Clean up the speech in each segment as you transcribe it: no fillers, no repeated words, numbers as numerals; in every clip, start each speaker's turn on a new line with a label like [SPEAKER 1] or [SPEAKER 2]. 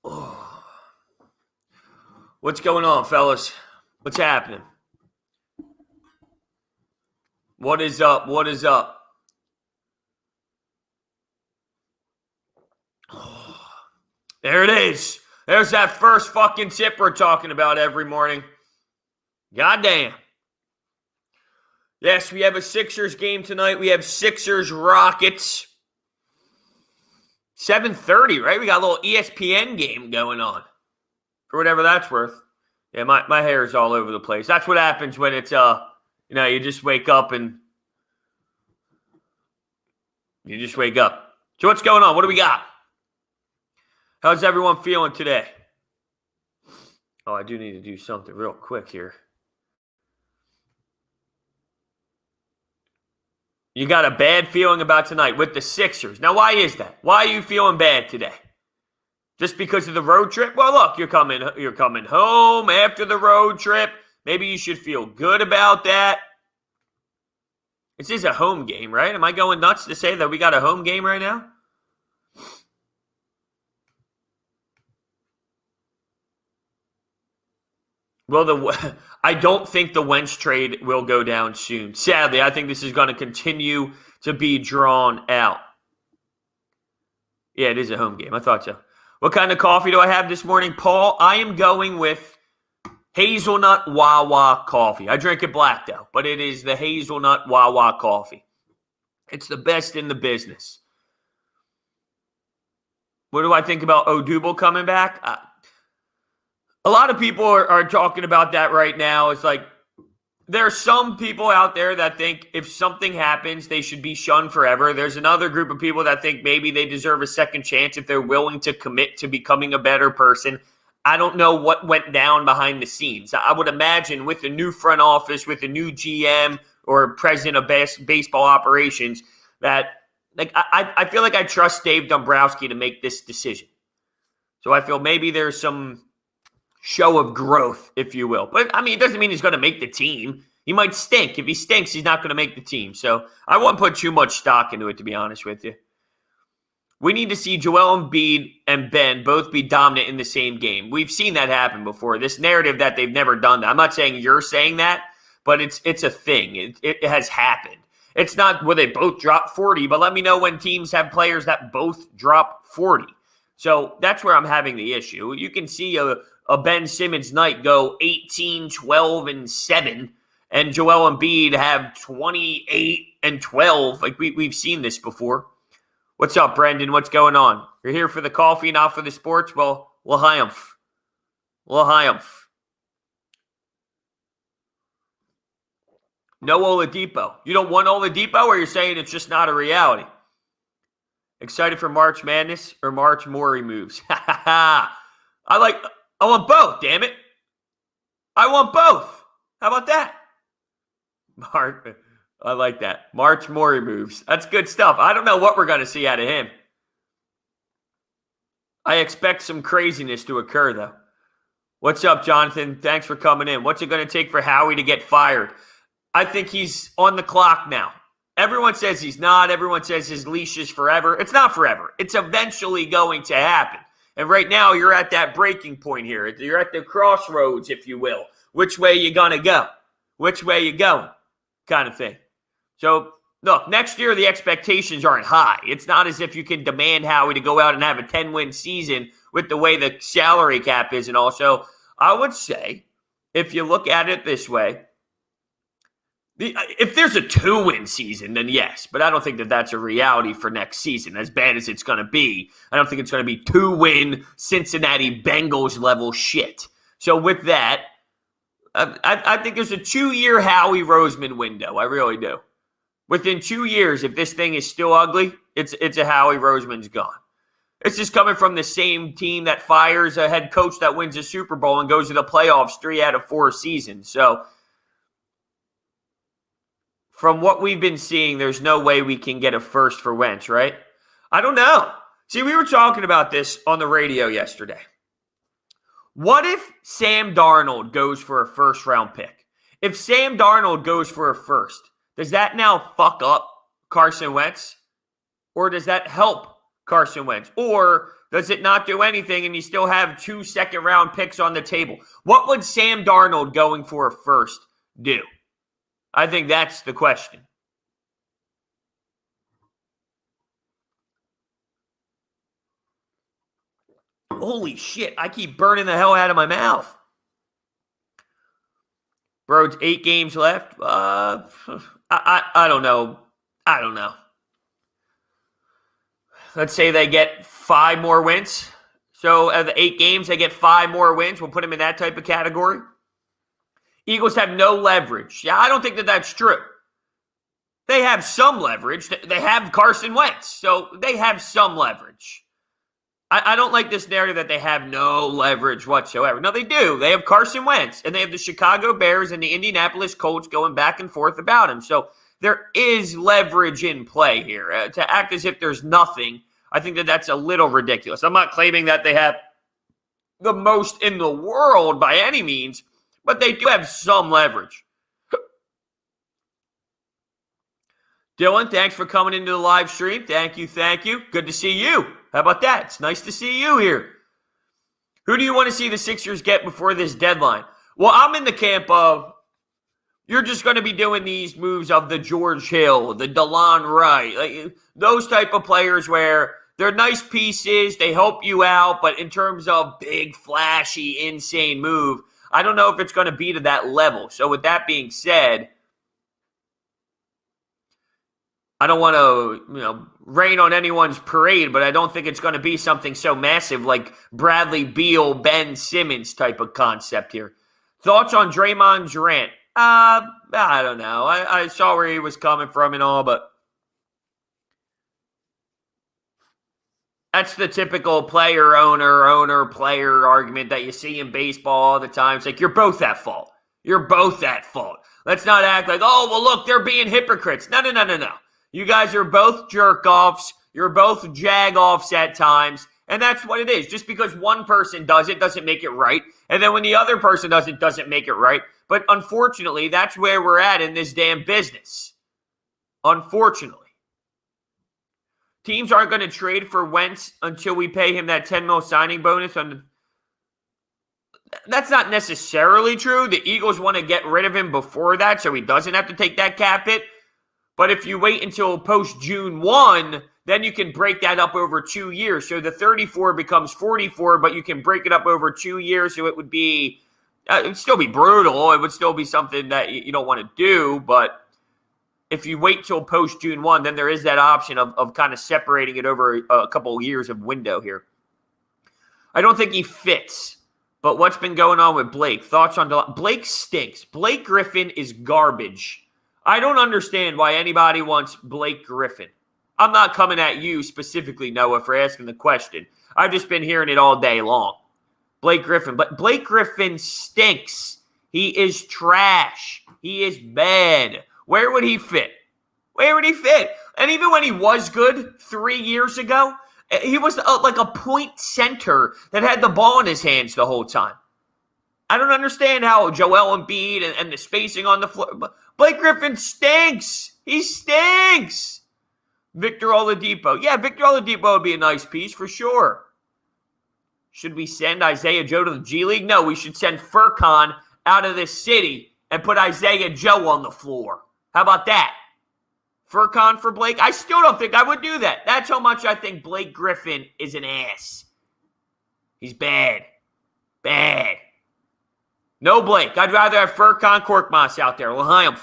[SPEAKER 1] Oh. What's going on, fellas? What's happening? What is up? What is up? Oh. There it is. There's that first fucking sip we're talking about every morning. Goddamn. Yes, we have a Sixers game tonight. We have Sixers Rockets. 7:30, right? We got a little ESPN game going on. For whatever that's worth. Yeah, my hair is all over the place. That's what happens when it's you just wake up and you just wake up. So what's going on? What do we got? How's everyone feeling today? Oh, I do need to do something real quick here. You got a bad feeling about tonight with the Sixers. Now, why is that? Why are you feeling bad today? Just because of the road trip? Well, look, you're coming home after the road trip. Maybe you should feel good about that. This is a home game, right? Am I going nuts to say that we got a home game right now? Well, I don't think the Wentz trade will go down soon. Sadly, I think this is going to continue to be drawn out. Yeah, it is a home game. I thought so. What kind of coffee do I have this morning, Paul? I am going with hazelnut Wawa coffee. I drink it black, though, but it is the hazelnut Wawa coffee. It's the best in the business. What do I think about Odubel coming back? A lot of people are talking about that right now. It's like there are some people out there that think if something happens, they should be shunned forever. There's another group of people that think maybe they deserve a second chance if they're willing to commit to becoming a better person. I don't know what went down behind the scenes. I would imagine with a new front office, with a new GM or president of baseball operations, that I feel like I trust Dave Dombrowski to make this decision. So I feel maybe there's some show of growth, if you will. But, I mean, it doesn't mean he's going to make the team. He might stink. If he stinks, he's not going to make the team. So I wouldn't put too much stock into it, to be honest with you. We need to see Joel Embiid and Ben both be dominant in the same game. We've seen that happen before. This narrative that they've never done that. I'm not saying you're saying that, but it's a thing. It has happened. It's not where they both drop 40, but let me know when teams have players that both drop 40. So that's where I'm having the issue. You can see a Ben Simmons night go 18, 12, and 7, and Joel Embiid have 28 and 12. Like we've seen this before. What's up, Brendan? What's going on? You're here for the coffee, not for the sports? Well, l'chaim. L'chaim. No Oladipo. You don't want Oladipo, or you're saying it's just not a reality? Excited for March Madness or March Morey moves? I want both, damn it. I want both. How about that? I like that. March Morey moves. That's good stuff. I don't know what we're going to see out of him. I expect some craziness to occur, though. What's up, Jonathan? Thanks for coming in. What's it going to take for Howie to get fired? I think he's on the clock now. Everyone says he's not. Everyone says his leash is forever. It's not forever. It's eventually going to happen. And right now, you're at that breaking point here. You're at the crossroads, if you will. Which way you going to go? Which way you going? Kind of thing. So, look, next year, the expectations aren't high. It's not as if you can demand Howie to go out and have a 10-win season with the way the salary cap is and all. So, I would say, if you look at it this way, if there's a 2-win season, then yes. But I don't think that that's a reality for next season, as bad as it's going to be. I don't think it's going to be 2-win Cincinnati Bengals level shit. So with that, I think there's a 2-year Howie Roseman window. I really do. Within 2 years, if this thing is still ugly, it's a Howie Roseman's gone. It's just coming from the same team that fires a head coach that wins a Super Bowl and goes to the playoffs 3 out of 4 seasons. So from what we've been seeing, there's no way we can get a first for Wentz, right? I don't know. See, we were talking about this on the radio yesterday. What if Sam Darnold goes for a first-round pick? If Sam Darnold goes for a first, does that now fuck up Carson Wentz? Or does that help Carson Wentz? Or does it not do anything and you still have 2 second-round picks on the table? What would Sam Darnold going for a first do? I think that's the question. Holy shit, I keep burning the hell out of my mouth. Brodes, 8 games left. I don't know. I don't know. Let's say they get 5 more wins. So of the 8 games, they get 5 more wins. We'll put them in that type of category. Eagles have no leverage. Yeah, I don't think that that's true. They have some leverage. They have Carson Wentz. So they have some leverage. I don't like this narrative that they have no leverage whatsoever. No, they do. They have Carson Wentz, and they have the Chicago Bears and the Indianapolis Colts going back and forth about him. So there is leverage in play here. To act as if there's nothing, I think that that's a little ridiculous. I'm not claiming that they have the most in the world by any means, but they do have some leverage. Dylan, thanks for coming into the live stream. Thank you, thank you. Good to see you. How about that? It's nice to see you here. Who do you want to see the Sixers get before this deadline? Well, I'm in the camp of you're just going to be doing these moves of the George Hill, the DeLon Wright, like those type of players where they're nice pieces, they help you out, but in terms of big, flashy, insane move, I don't know if it's going to be to that level. So with that being said, I don't want to, rain on anyone's parade, but I don't think it's going to be something so massive like Bradley Beal, Ben Simmons type of concept here. Thoughts on Draymond's rant? I don't know. I saw where he was coming from and all, but that's the typical player-player argument that you see in baseball all the time. It's like, you're both at fault. You're both at fault. Let's not act like, oh, well, look, they're being hypocrites. No. You guys are both jerk-offs. You're both jag-offs at times. And that's what it is. Just because one person does it doesn't make it right. And then when the other person does it, doesn't make it right. But unfortunately, that's where we're at in this damn business. Unfortunately. Teams aren't going to trade for Wentz until we pay him that $10 million signing bonus. That's not necessarily true. The Eagles want to get rid of him before that so he doesn't have to take that cap hit. But if you wait until post-June 1, then you can break that up over 2 years. So the 34 becomes 44, but you can break it up over 2 years. So it would be, it would still be brutal. It would still be something that you don't want to do. But if you wait till post-June 1, then there is that option of kind of separating it over a couple of years of window here. I don't think he fits. But what's been going on with Blake? Thoughts on Blake stinks. Blake Griffin is garbage. I don't understand why anybody wants Blake Griffin. I'm not coming at you specifically, Noah, for asking the question. I've just been hearing it all day long. Blake Griffin. But Blake Griffin stinks. He is trash. He is bad. Where would he fit? Where would he fit? And even when he was good 3 years ago, he was like a point center that had the ball in his hands the whole time. I don't understand how Joel Embiid and the spacing on the floor. Blake Griffin stinks. He stinks. Victor Oladipo. Yeah, Victor Oladipo would be a nice piece for sure. Should we send Isaiah Joe to the G League? No, we should send Furkan out of this city and put Isaiah Joe on the floor. How about that? Furkan for Blake? I still don't think I would do that. That's how much I think Blake Griffin is an ass. He's bad. Bad. No Blake. I'd rather have Furkan Korkmaz out there. L'chaim.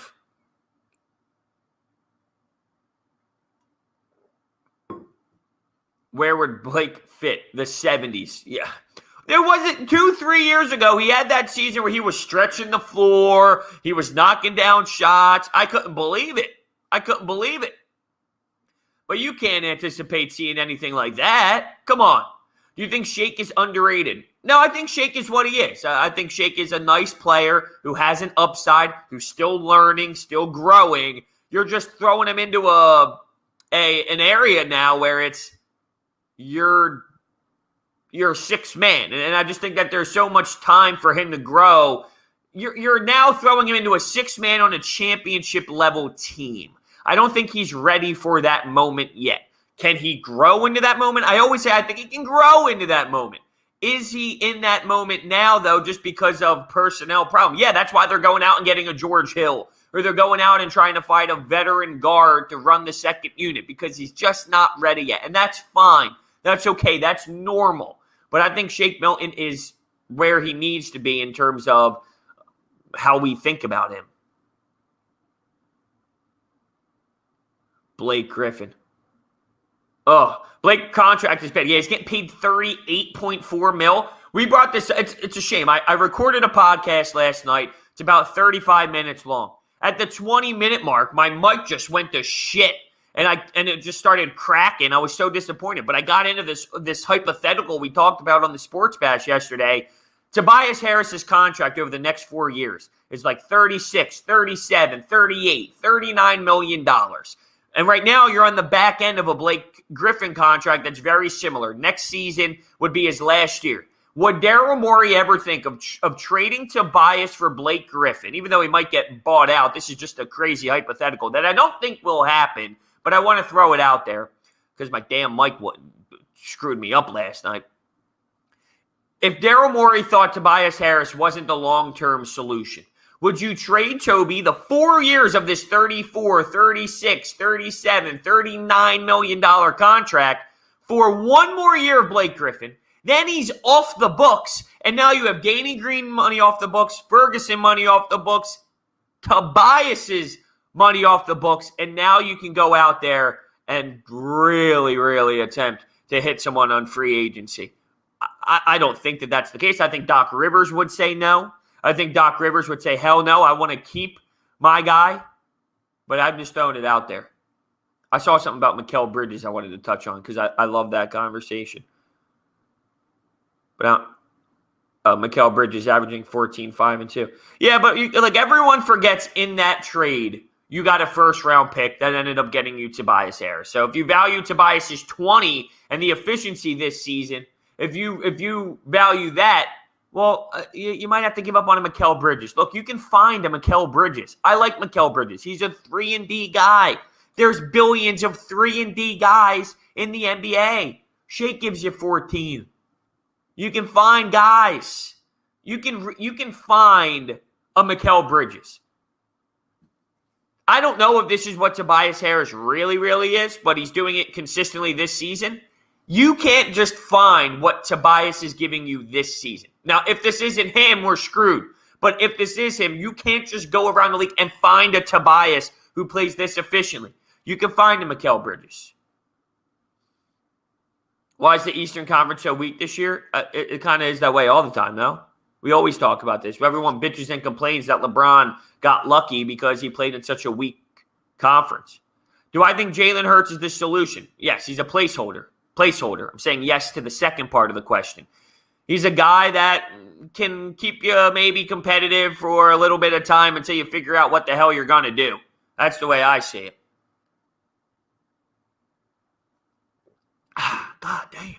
[SPEAKER 1] Where would Blake fit? The 70s. Yeah. There wasn't 2-3 years ago. He had that season where he was stretching the floor. He was knocking down shots. I couldn't believe it. But you can't anticipate seeing anything like that. Come on. Do you think Shake is underrated? No, I think Shake is what he is. I think Shake is a nice player who has an upside, who's still learning, still growing. You're just throwing him into an area now where it's you're sixth man. And I just think that there's so much time for him to grow. You're now throwing him into a sixth man on a championship level team. I don't think he's ready for that moment yet. Can he grow into that moment? I always say I think he can grow into that moment. Is he in that moment now, though, just because of personnel problem? Yeah, that's why they're going out and getting a George Hill, or they're going out and trying to find a veteran guard to run the second unit because he's just not ready yet. And that's fine. That's okay. That's normal. But I think Shake Milton is where he needs to be in terms of how we think about him. Blake Griffin. Oh, Blake contract is bad. Yeah, he's getting paid $38.4 million. We brought this. It's a shame. I recorded a podcast last night. It's about 35 minutes long. At the 20-minute mark, my mic just went to shit, and it just started cracking. I was so disappointed. But I got into this hypothetical we talked about on the Sports Bash yesterday. Tobias Harris's contract over the next 4 years is like $36, $37, $38, $39 million. And right now, you're on the back end of a Blake Griffin contract that's very similar. Next season would be his last year. Would Daryl Morey ever think of trading Tobias for Blake Griffin, even though he might get bought out? This is just a crazy hypothetical that I don't think will happen, but I want to throw it out there because my damn mic screwed me up last night. If Daryl Morey thought Tobias Harris wasn't the long-term solution, would you trade Toby the 4 years of this $34, $36, $37, $39 million contract for one more year of Blake Griffin? Then he's off the books, and now you have Danny Green money off the books, Ferguson money off the books, Tobias's money off the books, and now you can go out there and really, really attempt to hit someone on free agency. I don't think that that's the case. I think Doc Rivers would say no. I think Doc Rivers would say, hell no, I want to keep my guy. But I'm just throwing it out there. I saw something about Mikal Bridges I wanted to touch on because I love that conversation. But Mikal Bridges averaging 14, 5, and 2. Yeah, but everyone forgets in that trade, you got a first-round pick that ended up getting you Tobias Harris. So if you value Tobias's 20 and the efficiency this season, if you value that, well, you might have to give up on a Mikal Bridges. Look, you can find a Mikal Bridges. I like Mikal Bridges. He's a 3-and-D guy. There's billions of 3-and-D guys in the NBA. Shake gives you 14. You can find guys. You can find a Mikal Bridges. I don't know if this is what Tobias Harris really, really is, but he's doing it consistently this season. You can't just find what Tobias is giving you this season. Now, if this isn't him, we're screwed. But if this is him, you can't just go around the league and find a Tobias who plays this efficiently. You can find a Mikal Bridges. Why is the Eastern Conference so weak this year? It kind of is that way all the time, no? We always talk about this. Everyone bitches and complains that LeBron got lucky because he played in such a weak conference. Do I think Jalen Hurts is the solution? Yes, he's a placeholder. I'm saying yes to the second part of the question. He's a guy that can keep you maybe competitive for a little bit of time until you figure out what the hell you're going to do. That's the way I see it. God damn.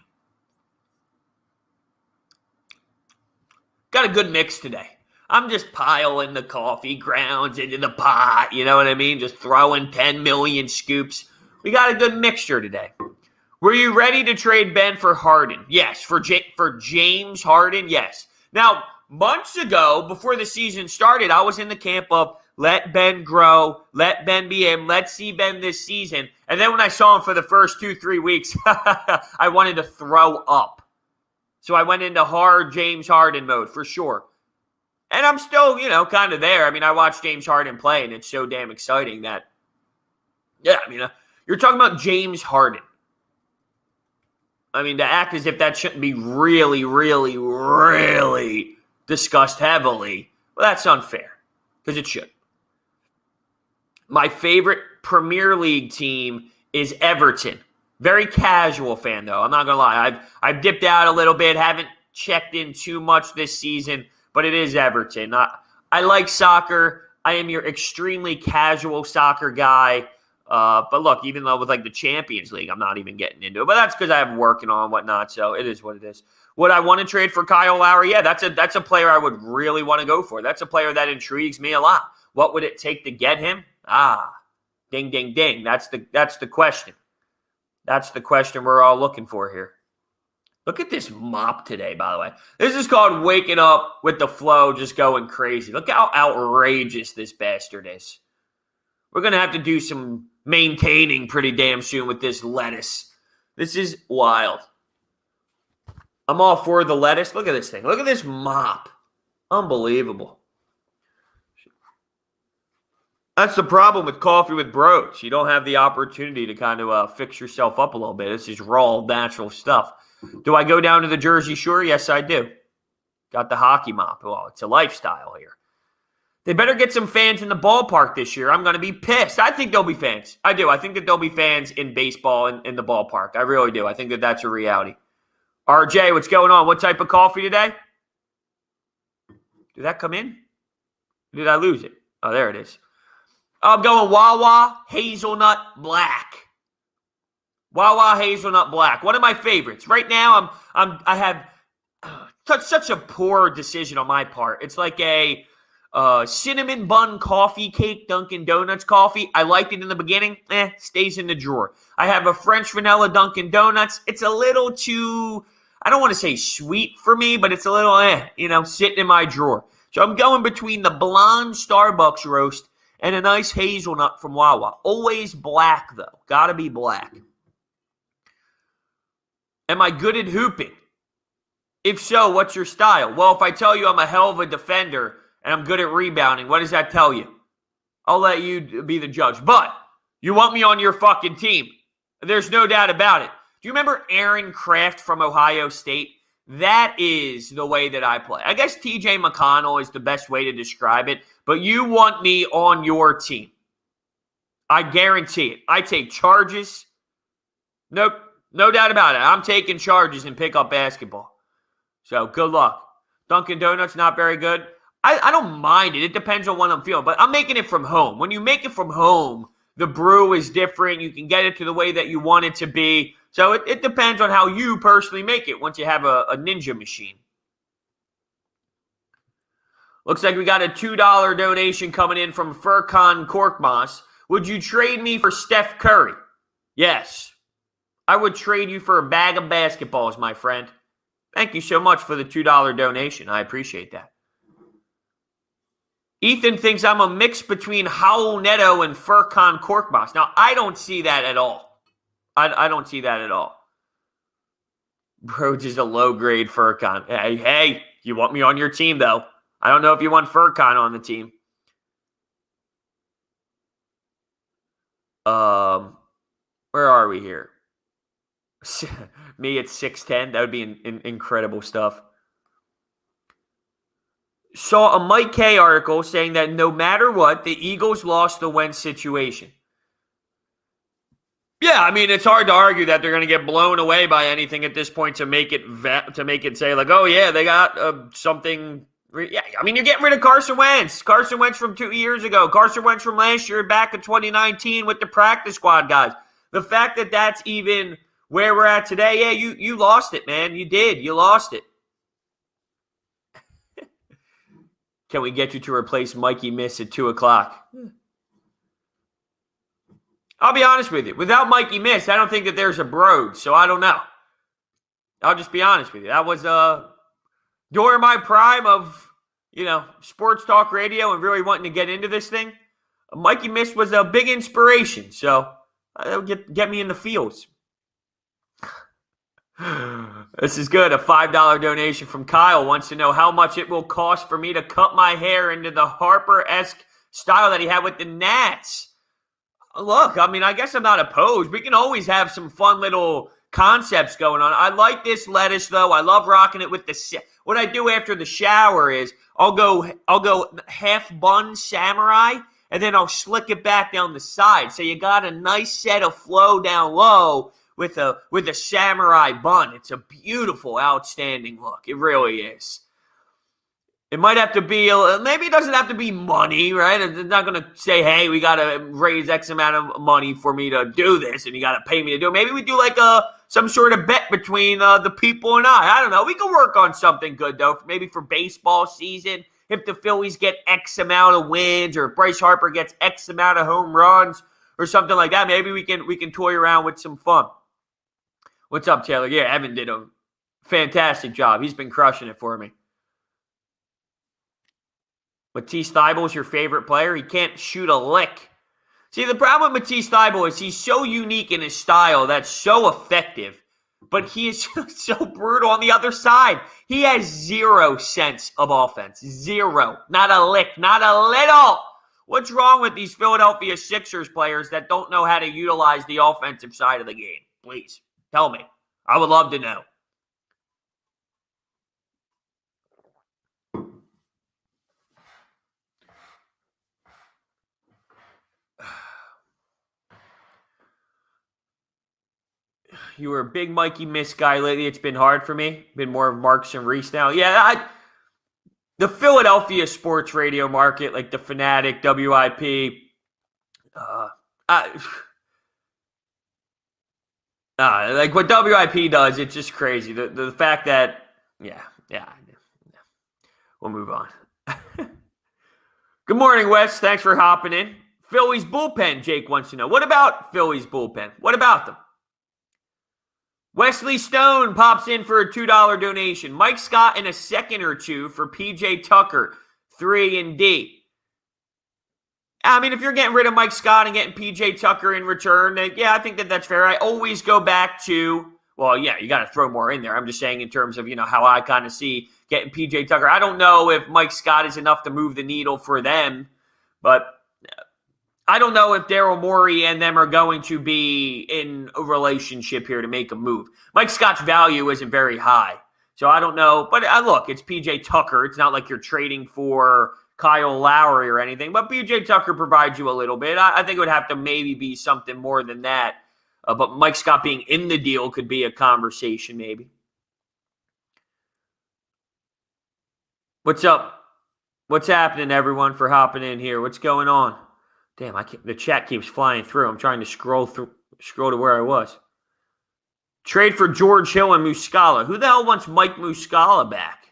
[SPEAKER 1] Got a good mix today. I'm just piling the coffee grounds into the pot. You know what I mean? Just throwing 10 million scoops. We got a good mixture today. Were you ready to trade Ben for Harden? Yes. For James Harden? Yes. Now, months ago, before the season started, I was in the camp of let Ben grow, let Ben be him, let's see Ben this season. And then when I saw him for the first 2-3 weeks, I wanted to throw up. So I went into hard James Harden mode for sure. And I'm still, kind of there. I mean, I watched James Harden play, and it's so damn exciting that, you're talking about James Harden. I mean, to act as if that shouldn't be really, really, really discussed heavily, well, that's unfair, because it should. My favorite Premier League team is Everton. Very casual fan, though. I'm not going to lie. I've dipped out a little bit, haven't checked in too much this season, but it is Everton. I like soccer. I am your extremely casual soccer guy. But look, even though with the Champions League, I'm not even getting into it. But that's because I have working on and whatnot, so it is what it is. Would I want to trade for Kyle Lowry? Yeah, that's a player I would really want to go for. That's a player that intrigues me a lot. What would it take to get him? Ding, ding, ding. That's the question. That's the question we're all looking for here. Look at this mop today, by the way. This is called waking up with the flow, just going crazy. Look how outrageous this bastard is. We're going to have to do some maintaining pretty damn soon with this lettuce. This is wild. I'm all for the lettuce. Look at this thing. Look at this mop. Unbelievable. That's the problem with coffee with Brodes. You don't have the opportunity to kind of fix yourself up a little bit. This is raw, natural stuff. Do I go down to the Jersey Shore? Yes, I do. Got the hockey mop. Well, it's a lifestyle here. They better get some fans in the ballpark this year. I'm going to be pissed. I think there'll be fans. I do. I think that there'll be fans in baseball in the ballpark. I really do. I think that that's a reality. RJ, what's going on? What type of coffee today? Did that come in? Did I lose it? Oh, there it is. I'm going Wawa Hazelnut Black. Wawa Hazelnut Black. One of my favorites. Right now, I have such a poor decision on my part. It's like a cinnamon bun coffee cake, Dunkin' Donuts coffee. I liked it in the beginning. Stays in the drawer. I have a French vanilla Dunkin' Donuts. It's a little too, I don't want to say sweet for me, but it's a little, sitting in my drawer. So I'm going between the blonde Starbucks roast and a nice hazelnut from Wawa. Always black, though. Gotta be black. Am I good at hooping? If so, what's your style? Well, if I tell you I'm a hell of a defender and I'm good at rebounding, what does that tell you? I'll let you be the judge. But you want me on your fucking team. There's no doubt about it. Do you remember Aaron Kraft from Ohio State? That is the way that I play. I guess TJ McConnell is the best way to describe it, but you want me on your team. I guarantee it. I take charges. Nope, no doubt about it. I'm taking charges and pick up basketball. So good luck. Dunkin' Donuts, not very good. I don't mind it. It depends on what I'm feeling, but I'm making it from home. When you make it from home, the brew is different. You can get it to the way that you want it to be. So it depends on how you personally make it once you have a ninja machine. Looks like we got a $2 donation coming in from Furkan Korkmaz. Would you trade me for Steph Curry? Yes. I would trade you for a bag of basketballs, my friend. Thank you so much for the $2 donation. I appreciate that. Ethan thinks I'm a mix between Raul Neto and Furkan Korkmaz. Now, I don't see that at all. I don't see that at all. Brodes is a low-grade Furkan. Hey, you want me on your team, though. I don't know if you want Furkan on the team. Where are we here? Me at 6'10". That would be incredible stuff. Saw a Mike K article saying that no matter what, the Eagles lost the Wentz situation. Yeah, I mean, it's hard to argue that they're going to get blown away by anything at this point to make it say like, oh yeah, they got something. Yeah, I mean, you're getting rid of Carson Wentz. Carson Wentz from 2 years ago. Carson Wentz from last year, back in 2019 with the practice squad guys. The fact that that's even where we're at today, yeah, you lost it, man. You did. You lost it. Can we get you to replace Mikey Miss at 2 o'clock? I'll be honest with you. Without Mikey Miss, I don't think that there's a Brodes, so I don't know. I'll just be honest with you. That was during my prime of, sports talk radio and really wanting to get into this thing. Mikey Miss was a big inspiration, so that'll get me in the fields. This is good. A $5 donation from Kyle wants to know how much it will cost for me to cut my hair into the Harper-esque style that he had with the Nats. Look, I mean, I guess I'm not opposed. We can always have some fun little concepts going on. I like this lettuce, though. I love rocking it with the. What I do after the shower is I'll go half bun samurai, and then I'll slick it back down the side. So you got a nice set of flow down low with a samurai bun. It's a beautiful, outstanding look. It really is. It might have to be, maybe it doesn't have to be money, right? It's not going to say, hey, we got to raise X amount of money for me to do this, and you got to pay me to do it. Maybe we do like some sort of bet between the people and I. I don't know. We can work on something good, though, maybe for baseball season. If the Phillies get X amount of wins, or if Bryce Harper gets X amount of home runs, or something like that, maybe we can toy around with some fun. What's up, Taylor? Yeah, Evan did a fantastic job. He's been crushing it for me. Matisse Thybulle's your favorite player? He can't shoot a lick. See, the problem with Matisse Thybulle is he's so unique in his style that's so effective, but he is so brutal on the other side. He has 0 sense of offense. 0. Not a lick. Not a little. What's wrong with these Philadelphia Sixers players that don't know how to utilize the offensive side of the game? Please, tell me. I would love to know. You were a big Mikey Miss guy lately. It's been hard for me. Been more of Marks and Reese now. Yeah, the Philadelphia sports radio market, like the Fanatic, WIP, like what WIP does, it's just crazy. The fact that, yeah. We'll move on. Good morning, Wes. Thanks for hopping in. Phillies bullpen, Jake wants to know. What about Phillies bullpen? What about them? Wesley Stone pops in for a $2 donation. Mike Scott in a second or two for PJ Tucker, 3 and D. I mean, if you're getting rid of Mike Scott and getting PJ Tucker in return, yeah, I think that's fair. I always go back to, well, yeah, you got to throw more in there. I'm just saying in terms of, how I kind of see getting PJ Tucker. I don't know if Mike Scott is enough to move the needle for them, but I don't know if Daryl Morey and them are going to be in a relationship here to make a move. Mike Scott's value isn't very high, so I don't know. But look, it's PJ Tucker. It's not like you're trading for Kyle Lowry or anything, but PJ Tucker provides you a little bit. I think it would have to maybe be something more than that. But Mike Scott being in the deal could be a conversation maybe. What's up? What's happening, everyone, for hopping in here? What's going on? Damn, the chat keeps flying through. I'm trying to scroll to where I was. Trade for George Hill and Muscala. Who the hell wants Mike Muscala back?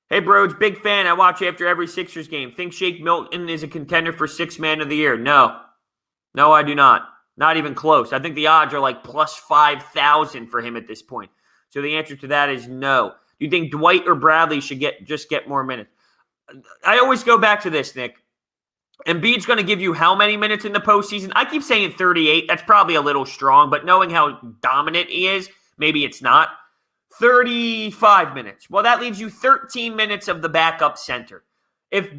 [SPEAKER 1] Hey, Brodes, big fan. I watch after every Sixers game. Think Shake Milton is a contender for Sixth Man of the Year? No, I do not. Not even close. I think the odds are like plus 5,000 for him at this point. So the answer to that is no. Do you think Dwight or Bradley should get more minutes? I always go back to this, Nick. Embiid's going to give you how many minutes in the postseason? I keep saying 38. That's probably a little strong, but knowing how dominant he is, maybe it's not. 35 minutes. Well, that leaves you 13 minutes of the backup center. If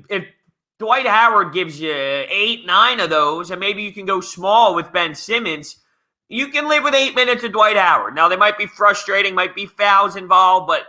[SPEAKER 1] Dwight Howard gives you 8, 9 of those, and maybe you can go small with Ben Simmons, you can live with 8 minutes of Dwight Howard. Now, they might be frustrating, might be fouls involved, but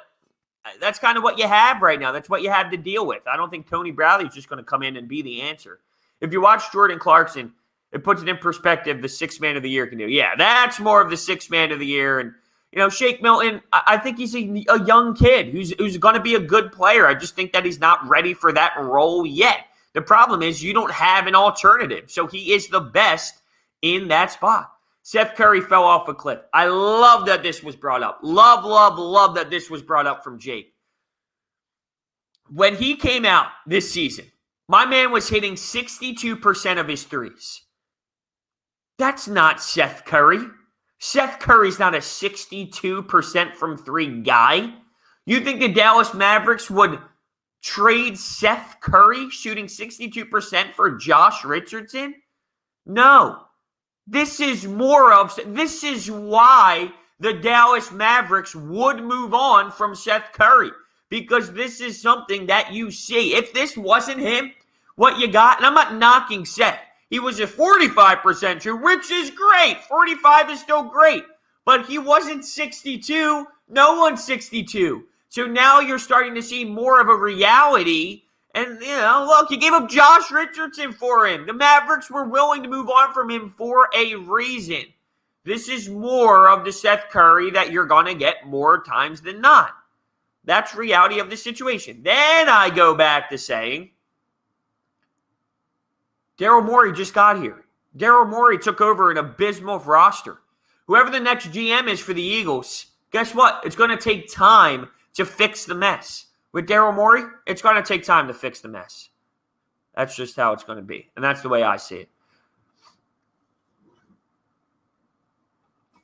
[SPEAKER 1] that's kind of what you have right now. That's what you have to deal with. I don't think Tony Bradley is just going to come in and be the answer. If you watch Jordan Clarkson, it puts it in perspective, the Sixth Man of the Year can do. Yeah, that's more of the Sixth Man of the Year. And, Shake Milton, I think he's a young kid who's going to be a good player. I just think that he's not ready for that role yet. The problem is you don't have an alternative. So he is the best in that spot. Seth Curry fell off a cliff. I love that this was brought up. Love that this was brought up from Jake. When he came out this season, my man was hitting 62% of his threes. That's not Seth Curry. Seth Curry's not a 62% from three guy. You think the Dallas Mavericks would trade Seth Curry shooting 62% for Josh Richardson? No. This is why the Dallas Mavericks would move on from Seth Curry, because this is something that you see. If this wasn't him, what you got, and I'm not knocking Seth. He was a 45% true, which is great. 45 is still great, but he wasn't 62. No one's 62. So now you're starting to see more of a reality. And, look, you gave up Josh Richardson for him. The Mavericks were willing to move on from him for a reason. This is more of the Seth Curry that you're going to get more times than not. That's reality of the situation. Then I go back to saying, Daryl Morey just got here. Daryl Morey took over an abysmal roster. Whoever the next GM is for the Eagles, guess what? It's going to take time to fix the mess. With Daryl Morey, it's going to take time to fix the mess. That's just how it's going to be. And that's the way I see it.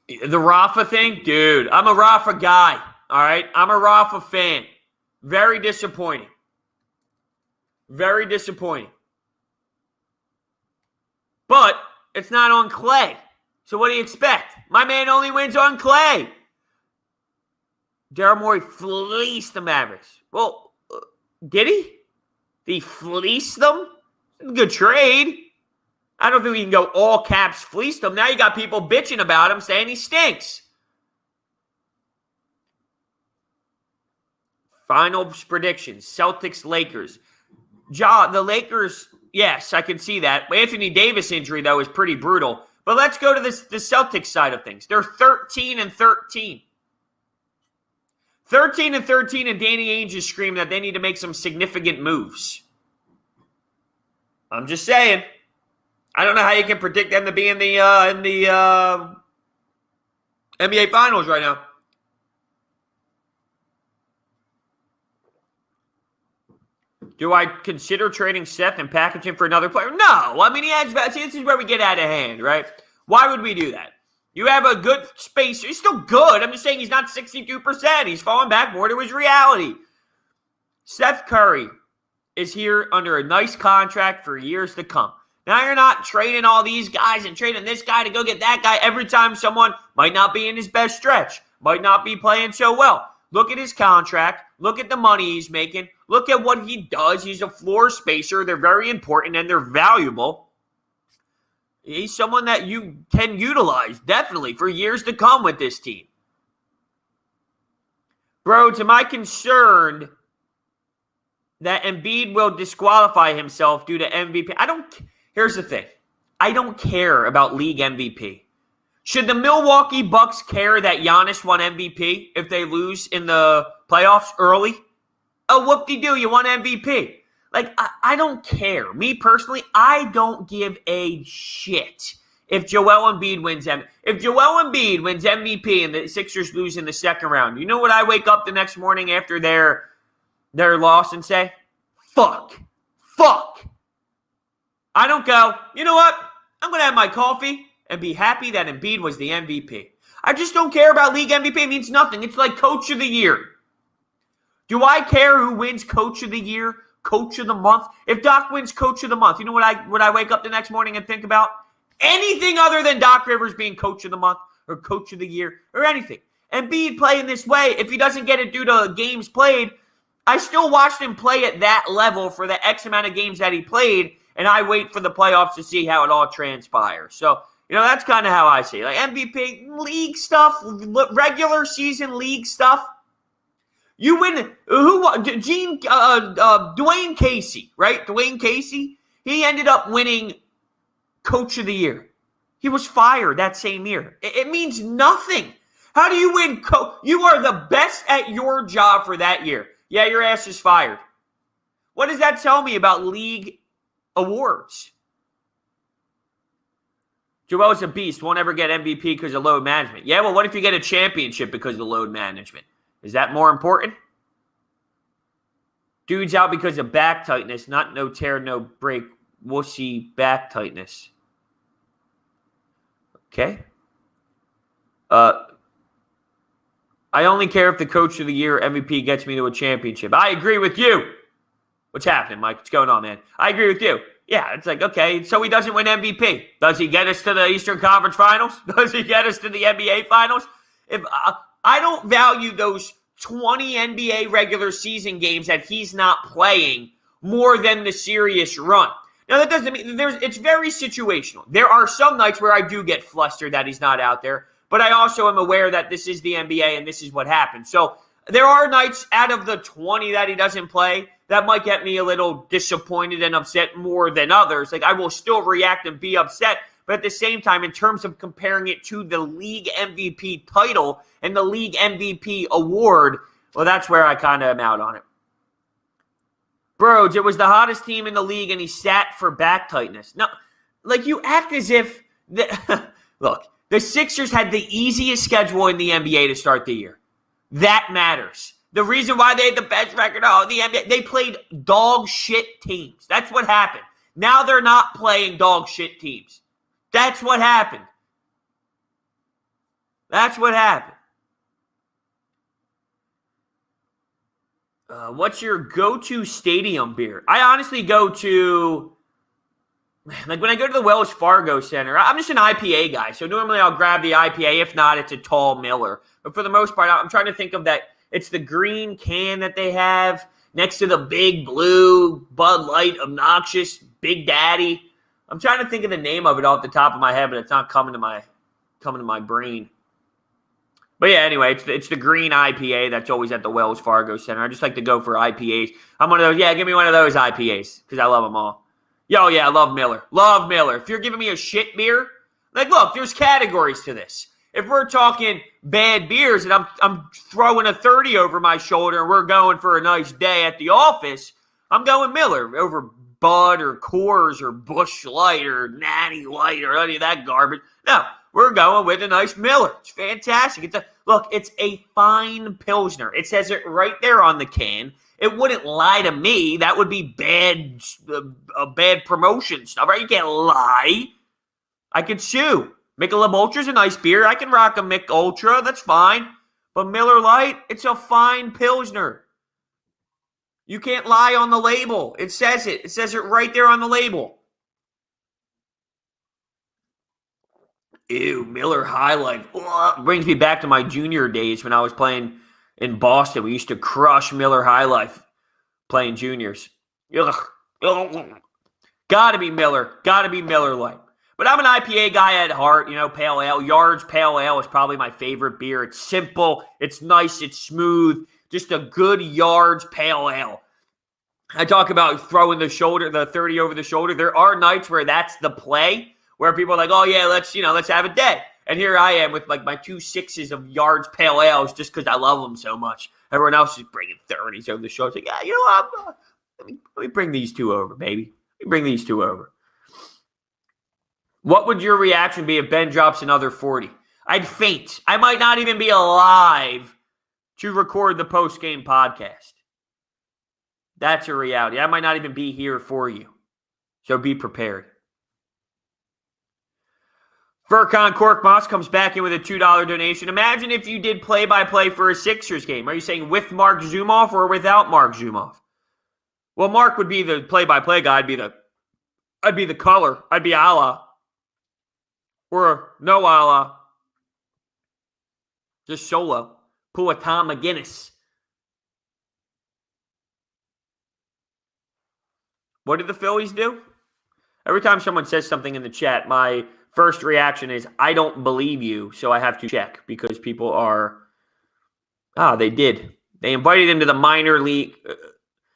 [SPEAKER 1] The Rafa thing? Dude, I'm a Rafa guy. All right? I'm a Rafa fan. Very disappointing. Very disappointing. But it's not on clay. So what do you expect? My man only wins on clay. Daryl Morey fleeced the Mavericks. Well, did he? Did he fleece them? Good trade. I don't think we can go all caps fleece them. Now you got people bitching about him saying he stinks. Final predictions. Celtics, Lakers. The Lakers, yes, I can see that. Anthony Davis injury, though, is pretty brutal. But let's go to the Celtics side of things. They're 13-13. 13-13, and Danny Ainge is screaming that they need to make some significant moves. I'm just saying. I don't know how you can predict them to be in the NBA Finals right now. Do I consider trading Seth and packaging for another player? No. I mean, he adds value. See, this is where we get out of hand, right? Why would we do that? You have a good space. He's still good. I'm just saying he's not 62%. He's falling back more to his reality. Seth Curry is here under a nice contract for years to come. Now you're not trading all these guys and trading this guy to go get that guy every time someone might not be in his best stretch, might not be playing so well. Look at his contract. Look at the money he's making. Look at what he does. He's a floor spacer. They're very important and they're valuable. He's someone that you can utilize, definitely, for years to come with this team. Brodes, am I concerned that Embiid will disqualify himself due to MVP? Here's the thing. I don't care about league MVP. Should the Milwaukee Bucks care that Giannis won MVP if they lose in the playoffs early? Oh, whoop-de-doo, you won MVP. Like, I don't care. Me personally, I don't give a shit if Joel Embiid wins MVP. If Joel Embiid wins MVP and the Sixers lose in the second round, you know what I wake up the next morning after their loss and say? Fuck. I don't go, you know what? I'm going to have my coffee and be happy that Embiid was the MVP. I just don't care about league MVP. It means nothing. It's like Coach of the Year. Do I care who wins Coach of the Year? Coach of the month? If Doc wins Coach of the month, you know what I wake up the next morning and think about? Anything other than Doc Rivers being Coach of the month or Coach of the Year or anything. Embiid playing this way, if he doesn't get it due to games played, I still watched him play at that level for the X amount of games that he played, and I wait for the playoffs to see how it all transpires. So, that's kind of how I see it. Like MVP, league stuff, regular season league stuff. You win. Dwayne Casey, right? Dwayne Casey, he ended up winning Coach of the Year. He was fired that same year. It means nothing. How do you win? You are the best at your job for that year. Yeah, your ass is fired. What does that tell me about league awards? Joel's a beast. Won't ever get MVP because of load management. Yeah, well, what if you get a championship because of load management? Is that more important? Dude's out because of back tightness, not no tear, no break, wussy back tightness. Okay. I only care if the Coach of the Year MVP gets me to a championship. I agree with you. What's happening, Mike? What's going on, man? I agree with you. Yeah, it's like, okay, so he doesn't win MVP. Does he get us to the Eastern Conference Finals? Does he get us to the NBA Finals? If I don't value those 20 NBA regular season games that he's not playing more than the serious run. Now, that doesn't mean it's very situational. There are some nights where I do get flustered that he's not out there, but I also am aware that this is the NBA and this is what happens. So there are nights out of the 20 that he doesn't play that might get me a little disappointed and upset more than others. Like, I will still react and be upset, but at the same time, in terms of comparing it to the league MVP title and the league MVP award, well, that's where I kind of am out on it. Brodes, it was the hottest team in the league, and he sat for back tightness. No, like, you act as if look, the Sixers had the easiest schedule in the NBA to start the year. That matters. The reason why they had the best record in the NBA, they played dog shit teams. That's what happened. Now they're not playing dog shit teams. That's what happened. That's what happened. What's your go-to stadium beer? I honestly go to, like when I go to the Wells Fargo Center, I'm just an IPA guy. So normally I'll grab the IPA. If not, it's a tall Miller. But for the most part, I'm trying to think of that. It's the green can that they have next to the big blue Bud Light, obnoxious Big Daddy. I'm trying to think of the name of it off the top of my head, but it's not coming to my brain. But yeah, anyway, it's the green IPA that's always at the Wells Fargo Center. I just like to go for IPAs. I'm one of those. Yeah, give me one of those IPAs because I love them all. Yo, yeah, I love Miller. Love Miller. If you're giving me a shit beer, like, look, there's categories to this. If we're talking bad beers and I'm throwing a 30 over my shoulder and we're going for a nice day at the office, I'm going Miller over Bud or Coors or Busch Light or Natty Light or any of that garbage. No, we're going with a nice Miller. It's fantastic. It's a fine Pilsner. It says it right there on the can. It wouldn't lie to me. That would be bad promotion stuff, right? You can't lie. I could sue. Michelob Ultra's a nice beer. I can rock a Mick Ultra. That's fine. But Miller Lite, it's a fine Pilsner. You can't lie on the label. It says it. It says it right there on the label. Ew, Miller High Life. Ugh, brings me back to my junior days when I was playing in Boston. We used to crush Miller High Life playing juniors. Ugh. Gotta be Miller. Gotta be Miller Lite. But I'm an IPA guy at heart, pale ale. Yard's Pale Ale is probably my favorite beer. It's simple, it's nice, it's smooth. Just a good Yard's Pale Ale. I talk about throwing the 30 over the shoulder. There are nights where that's the play, where people are like, oh yeah, let's have a day. And here I am with like my 2 6s of Yard's Pale Ales just because I love them so much. Everyone else is bringing 30s over the shoulder. It's like, yeah, what? Let me bring these 2 over, baby. Let me bring these 2 over. What would your reaction be if Ben drops another 40? I'd faint. I might not even be alive to record the post-game podcast. That's a reality. I might not even be here for you. So be prepared. Furcon Korkmaz comes back in with a $2 donation. Imagine if you did play-by-play for a Sixers game. Are you saying with Mark Zumoff or without Mark Zumoff? Well, Mark would be the play-by-play guy. I'd be the color. I'd be Allah. Or no Allah. Just solo. Pull a Tom McGinnis. What did the Phillies do? Every time someone says something in the chat, my first reaction is, I don't believe you, so I have to check because people are, they did. They invited him to the minor league.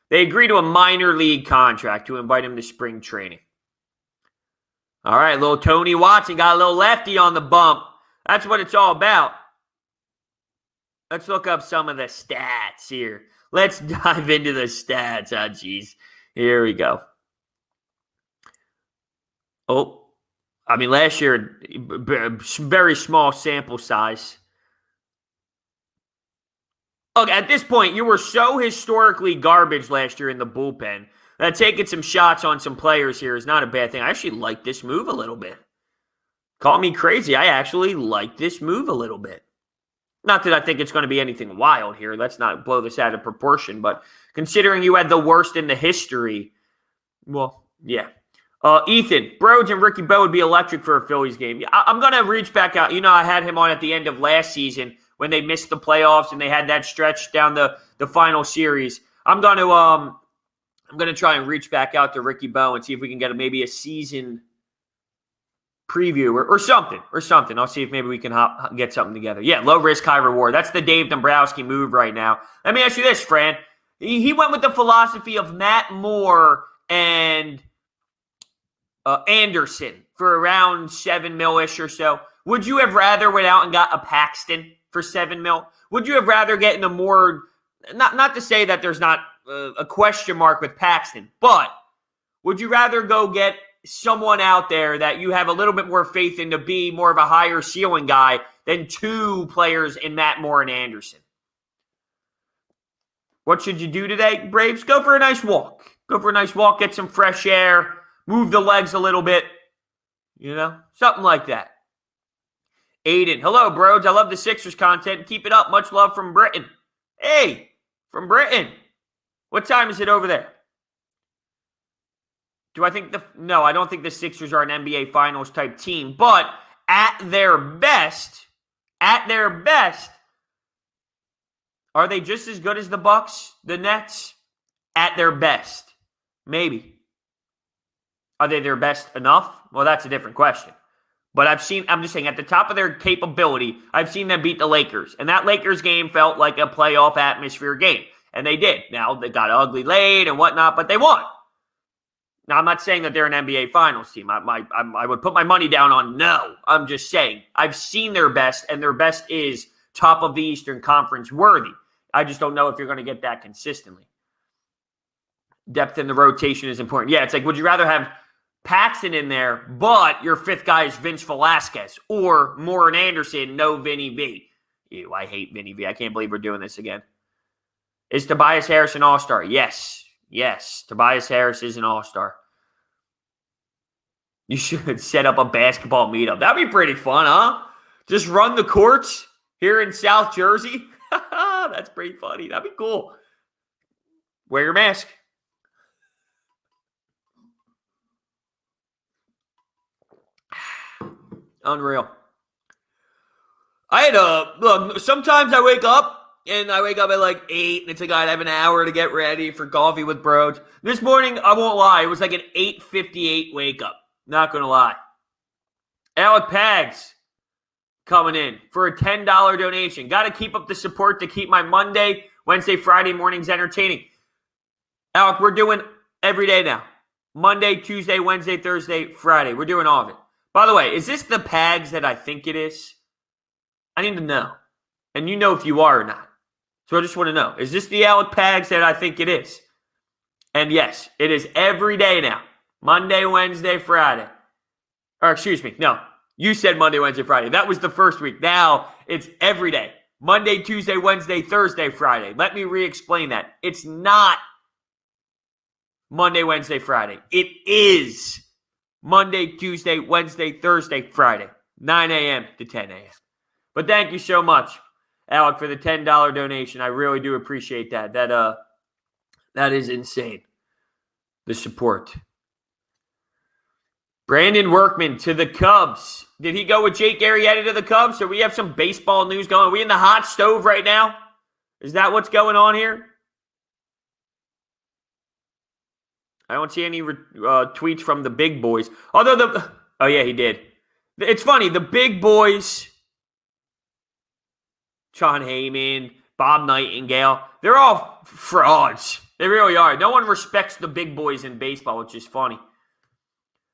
[SPEAKER 1] They agreed to a minor league contract to invite him to spring training. All right, little Tony Watson got a little lefty on the bump. That's what it's all about. Let's look up some of the stats here. Let's dive into the stats. Oh, geez. Here we go. Oh, I mean, last year, very small sample size. Look, at this point, you were so historically garbage last year in the bullpen that taking some shots on some players here is not a bad thing. I actually like this move a little bit. Call me crazy. I actually like this move a little bit. Not that I think it's going to be anything wild here. Let's not blow this out of proportion. But considering you had the worst in the history, well, yeah. Ethan, Brodes and Ricky Bowe would be electric for a Phillies game. I'm going to reach back out. I had him on at the end of last season when they missed the playoffs and they had that stretch down the final series. I'm going to try and reach back out to Ricky Bowe and see if we can get maybe a season preview or something. I'll see if maybe we can get something together. Yeah, low risk, high reward. That's the Dave Dombrowski move right now. Let me ask you this, Fran. He went with the philosophy of Matt Moore and Anderson for around $7 million-ish or so. Would you have rather went out and got a Paxton for $7 million? Would you have rather get in a more, not to say that there's not a question mark with Paxton, but would you rather go get someone out there that you have a little bit more faith in to be more of a higher ceiling guy than 2 players in Matt Moore and Anderson? What should you do today, Braves? Go for a nice walk. Get some fresh air, move the legs a little bit, something like that. Aiden, hello, Brodes. I love the Sixers content. Keep it up. Much love from Britain. Hey, from Britain. What time is it over there? No, I don't think the Sixers are an NBA Finals type team, but at their best, are they just as good as the Bucks, the Nets? At their best, maybe. Are they their best enough? Well, that's a different question. But I'm just saying, at the top of their capability, I've seen them beat the Lakers. And that Lakers game felt like a playoff atmosphere game. And they did. Now, they got ugly late and whatnot, but they won. Now, I'm not saying that they're an NBA Finals team. I would put my money down on no. I'm just saying, I've seen their best, and their best is top of the Eastern Conference worthy. I just don't know if you're going to get that consistently. Depth in the rotation is important. Yeah, it's like, would you rather have Paxson in there, but your fifth guy is Vince Velasquez, or Moore and Anderson, no Vinny V? Ew, I hate Vinny V. I can't believe we're doing this again. Is Tobias Harris an all-star? Yes. Tobias Harris is an all-star. You should set up a basketball meetup. That'd be pretty fun, huh? Just run the courts here in South Jersey. That's pretty funny. That'd be cool. Wear your mask. Unreal. Look, sometimes I wake up at like 8, and it's like I have an hour to get ready for coffee with Brodes. This morning, I won't lie, it was like an 8:58 wake up. Not going to lie. Alec Pags coming in for a $10 donation. Got to keep up the support to keep my Monday, Wednesday, Friday mornings entertaining. Alec, we're doing every day now. Monday, Tuesday, Wednesday, Thursday, Friday. We're doing all of it. By the way, is this the Pags that I think it is? I need to know. And you know if you are or not. So I just want to know. Is this the Alec Pags that I think it is? And yes, it is every day now. Monday, Wednesday, Friday. Or excuse me. No, you said Monday, Wednesday, Friday. That was the first week. Now it's every day. Monday, Tuesday, Wednesday, Thursday, Friday. Let me re-explain that. It's not Monday, Wednesday, Friday. It is Monday, Tuesday, Wednesday, Thursday, Friday. 9 a.m. to 10 a.m. But thank you so much, Alec, for the $10 donation. I really do appreciate that. That is insane. The support. Brandon Workman to the Cubs. Did he go with Jake Arrieta to the Cubs? So we have some baseball news going. Are we in the hot stove right now? Is that what's going on here? I don't see any tweets from the big boys. Although oh yeah, he did. It's funny. The big boys, John Heyman, Bob Nightingale, they're all frauds. They really are. No one respects the big boys in baseball, which is funny.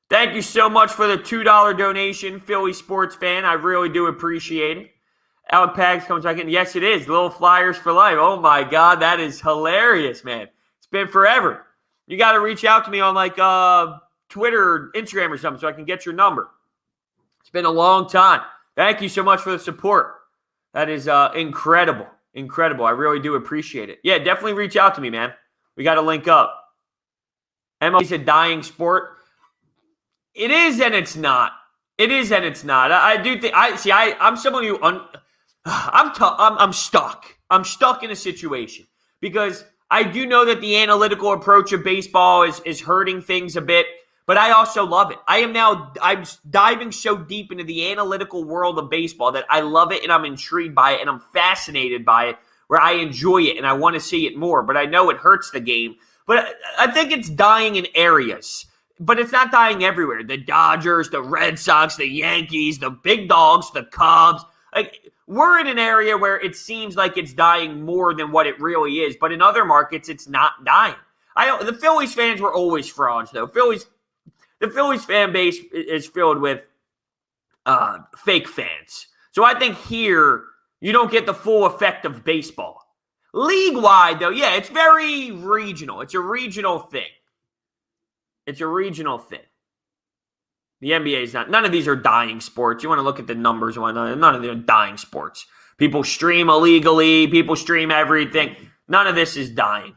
[SPEAKER 1] Thank you so much for the $2 donation, Philly sports fan. I really do appreciate it. Alec Pags comes back in. Yes, it is. Little Flyers for life. Oh, my God. That is hilarious, man. It's been forever. You got to reach out to me on, like, Twitter or Instagram or something so I can get your number. It's been a long time. Thank you so much for the support. That is incredible. Incredible. I really do appreciate it. Yeah, definitely reach out to me, man. We got to link up. MLB's a dying sport. It is and it's not. It is and it's not. I do think I'm someone who I'm stuck. I'm stuck in a situation because I do know that the analytical approach of baseball is hurting things a bit, but I also love it. I'm diving so deep into the analytical world of baseball that I love it and I'm intrigued by it and I'm fascinated by it, where I enjoy it and I want to see it more, but I know it hurts the game. But I think it's dying in areas. But it's not dying everywhere. The Dodgers, the Red Sox, the Yankees, the big dogs, the Cubs. Like, we're in an area where it seems like it's dying more than what it really is. But in other markets, it's not dying. The Phillies fans were always frauds, though. The Phillies fan base is filled with fake fans. So I think here, you don't get the full effect of baseball. League-wide, though, yeah, it's very regional. It's a regional thing. It's a regional thing. The NBA is not. None of these are dying sports. You want to look at the numbers and whatnot. None of them are dying sports. People stream illegally. People stream everything. None of this is dying.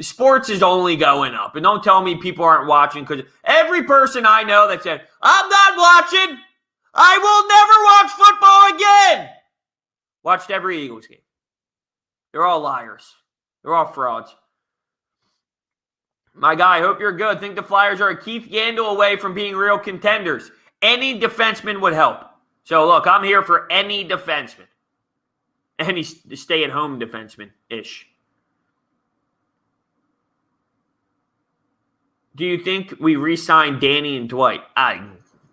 [SPEAKER 1] Sports is only going up. And don't tell me people aren't watching, because every person I know that said, I'm not watching. I will never watch football Watched every Eagles game. They're all liars. They're all frauds. My guy, hope you're good. Think the Flyers are a Keith Yandel away from being real contenders. Any defenseman would help. So, look, I'm here for any defenseman. Any stay-at-home defenseman-ish. Do you think we re-sign Danny and Dwight?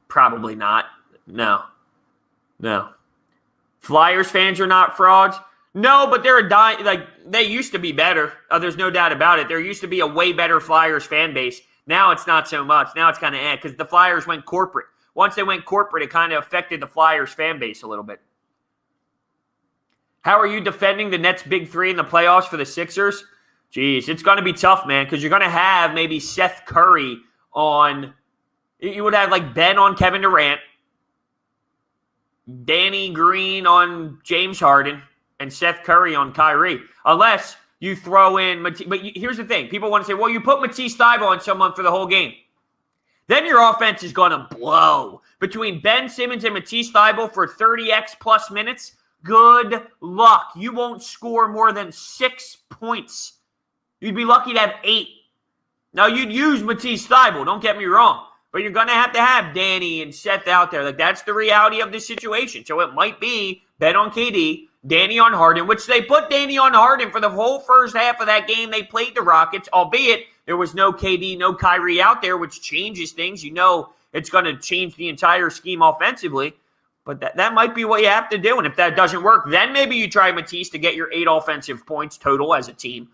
[SPEAKER 1] Probably not. No. Flyers fans are not frauds? No, but they're they used to be better. There's no doubt about it. There used to be a way better Flyers fan base. Now it's not so much. Now it's kind of because the Flyers went corporate. Once they went corporate, it kind of affected the Flyers fan base a little bit. How are you defending the Nets' big three in the playoffs for the Sixers? Jeez, it's going to be tough, man, because you're going to have maybe Seth Curry on – you would have like Ben on Kevin Durant, Danny Green on James Harden, and Seth Curry on Kyrie. Unless you throw in – but here's the thing. People want to say, well, you put Matisse Thybulle on someone for the whole game. Then your offense is going to blow. Between Ben Simmons and Matisse Thybulle for 30x plus minutes, good luck. You won't score more than 6 points. You'd be lucky to have 8. Now, you'd use Matisse Thybulle, don't get me wrong. But you're going to have Danny and Seth out there. Like, that's the reality of this situation. So it might be Ben on KD, Danny on Harden, which they put Danny on Harden for the whole first half of that game they played the Rockets, albeit there was no KD, no Kyrie out there, which changes things. You know it's going to change the entire scheme offensively. But that might be what you have to do. And if that doesn't work, then maybe you try Matisse to get your 8 offensive points total as a team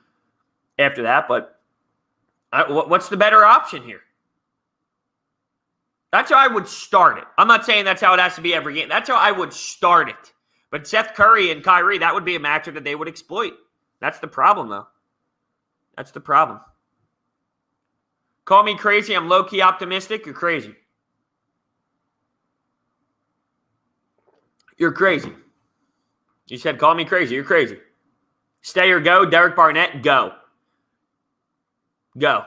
[SPEAKER 1] after that. But what's the better option here? That's how I would start it. I'm not saying that's how it has to be every game. That's how I would start it. But Seth Curry and Kyrie, that would be a matchup that they would exploit. That's the problem, though. That's the problem. Call me crazy. I'm low-key optimistic. You're crazy. You're crazy. You said call me crazy. You're crazy. Stay or go. Derek Barnett, go. Go.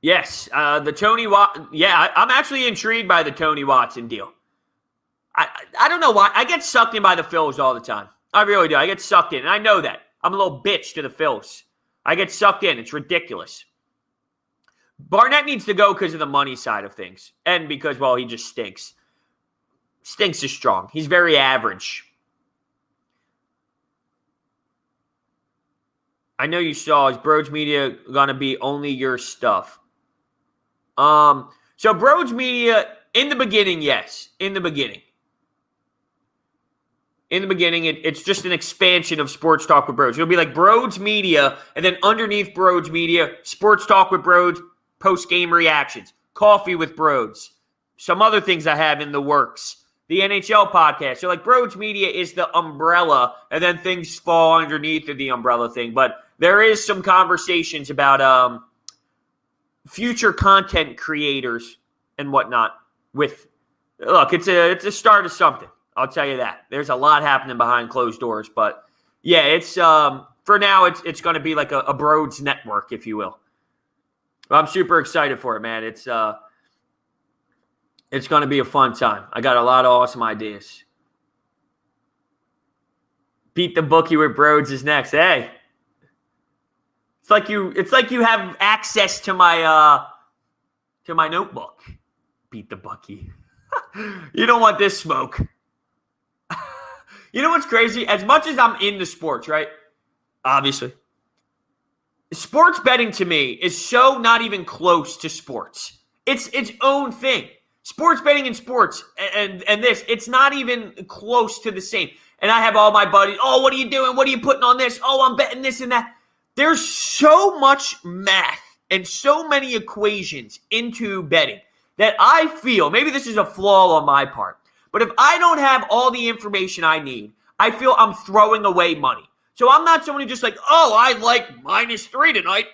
[SPEAKER 1] Yes, the Tony Watson. Yeah, I'm actually intrigued by the Tony Watson deal. I don't know why. I get sucked in by the Phils all the time. I really do. I get sucked in, and I know that. I'm a little bitch to the Phils. I get sucked in. It's ridiculous. Barnett needs to go because of the money side of things, and because, well, he just stinks. Stinks is strong. He's very average. I know you saw, is Brodes Media going to be only your stuff? So Brodes Media, in the beginning, yes. In the beginning, it's just an expansion of Sports Talk with Brodes. It'll be like Brodes Media, and then underneath Brodes Media, Sports Talk with Brodes, post-game reactions, Coffee with Brodes, some other things I have in the works, the NHL podcast. So like Brodes Media is the umbrella, and then things fall underneath of the umbrella thing. But there is some conversations about future content creators and whatnot. Look, it's a start of something. I'll tell you that. There's a lot happening behind closed doors, but yeah, it's for now it's going to be like a Brodes network, if you will. I'm super excited for it, man. It's going to be a fun time. I got a lot of awesome ideas. Beat the bookie with Brodes is next. Hey. It's like you have access to my notebook. Beat the bookie. You don't want this smoke. You know what's crazy? As much as I'm into sports, right? Obviously. Sports betting to me is so not even close to sports. It's its own thing. Sports betting and sports and this, it's not even close to the same. And I have all my buddies, oh, what are you doing? What are you putting on this? Oh, I'm betting this and that. There's so much math and so many equations into betting that I feel, maybe this is a flaw on my part, but if I don't have all the information I need, I feel I'm throwing away money. So I'm not someone who just like, oh, I like -3 tonight.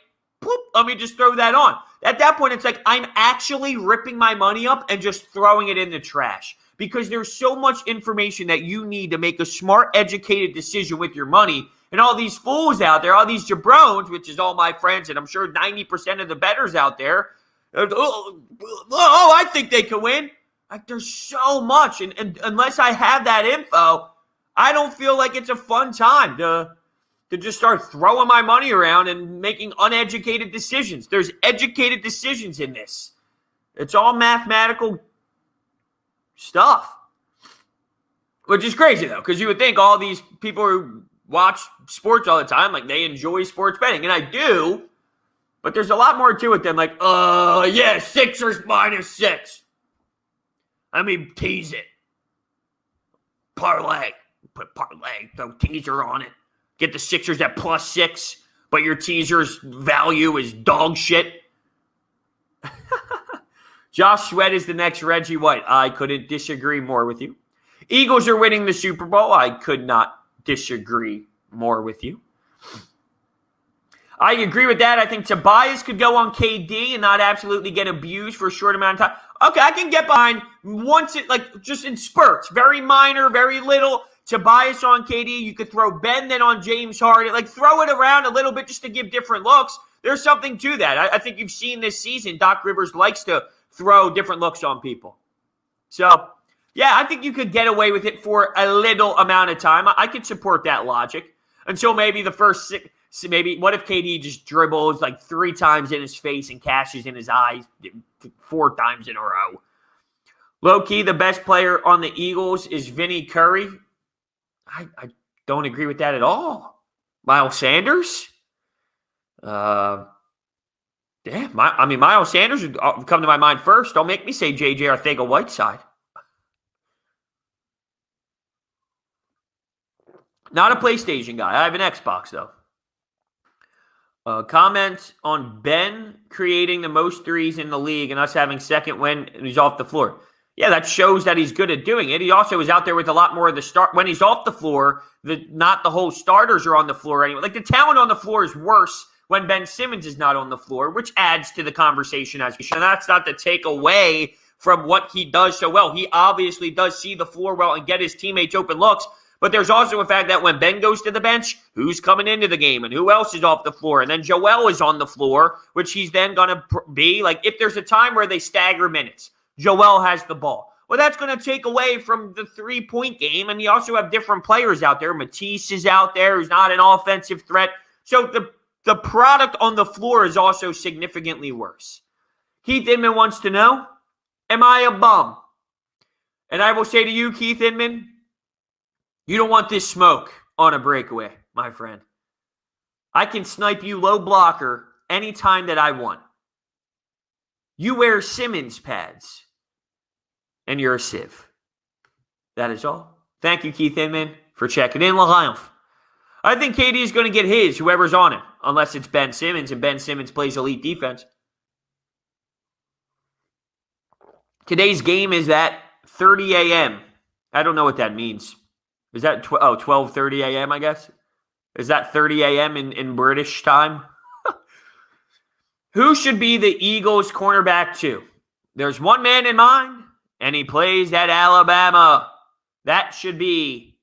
[SPEAKER 1] Boop, let me just throw that on. At that point, it's like I'm actually ripping my money up and just throwing it in the trash because there's so much information that you need to make a smart, educated decision with your money. And all these fools out there, all these jabrones, which is all my friends, and I'm sure 90% of the bettors out there, oh, I think they can win. Like, there's so much. And unless I have that info, I don't feel like it's a fun time to just start throwing my money around and making uneducated decisions. There's educated decisions in this. It's all mathematical stuff. Which is crazy, though, because you would think all these people who watch sports all the time, like, they enjoy sports betting. And I do, but there's a lot more to it than like, yeah, Sixers -6. I mean, tease it. Parlay. Put parlay, throw teaser on it. Get the Sixers at +6, but your teaser's value is dog shit. Josh Sweat is the next Reggie White. I couldn't disagree more with you. Eagles are winning the Super Bowl. I could not disagree more with you. I agree with that. I think Tobias could go on KD and not absolutely get abused for a short amount of time. Okay, I can get behind once it, like, just in spurts. Very minor, very little. Tobias on KD. You could throw Ben then on James Harden. Like, throw it around a little bit just to give different looks. There's something to that. I think you've seen this season, Doc Rivers likes to throw different looks on people. So, yeah, I think you could get away with it for a little amount of time. I could support that logic until maybe the first 6. Maybe what if KD just dribbles like 3 times in his face and cashes in his eyes 4 times in a row? Low-key, the best player on the Eagles is Vinny Curry. I don't agree with that at all. Miles Sanders? Miles Sanders would come to my mind first. Don't make me say J.J. Arcega-Whiteside. Not a PlayStation guy. I have an Xbox, though. Comment on Ben creating the most threes in the league and us having second when he's off the floor. Yeah, that shows that he's good at doing it. He also is out there with a lot more of the start. When he's off the floor, not the whole starters are on the floor anyway. Like, the talent on the floor is worse when Ben Simmons is not on the floor, which adds to the conversation as we should. And that's not to take away from what he does so well. He obviously does see the floor well and get his teammates open looks. But there's also a fact that when Ben goes to the bench, who's coming into the game and who else is off the floor? And then Joel is on the floor, which he's then going to be. Like, if there's a time where they stagger minutes, Joel has the ball. Well, that's going to take away from the 3-point game. And you also have different players out there. Matisse is out there, who's not an offensive threat. So the product on the floor is also significantly worse. Keith Inman wants to know, am I a bum? And I will say to you, Keith Inman, you don't want this smoke on a breakaway, my friend. I can snipe you low blocker anytime that I want. You wear Simmons pads, and you're a sieve. That is all. Thank you, Keith Inman, for checking in. I think KD is going to get his, whoever's on him, unless it's Ben Simmons, and Ben Simmons plays elite defense. Today's game is at 30 a.m. I don't know what that means. Is that 12:30 a.m., I guess? Is that 30 a.m. in British time? Who should be the Eagles cornerback 2? There's one man in mind, and he plays at Alabama. That should be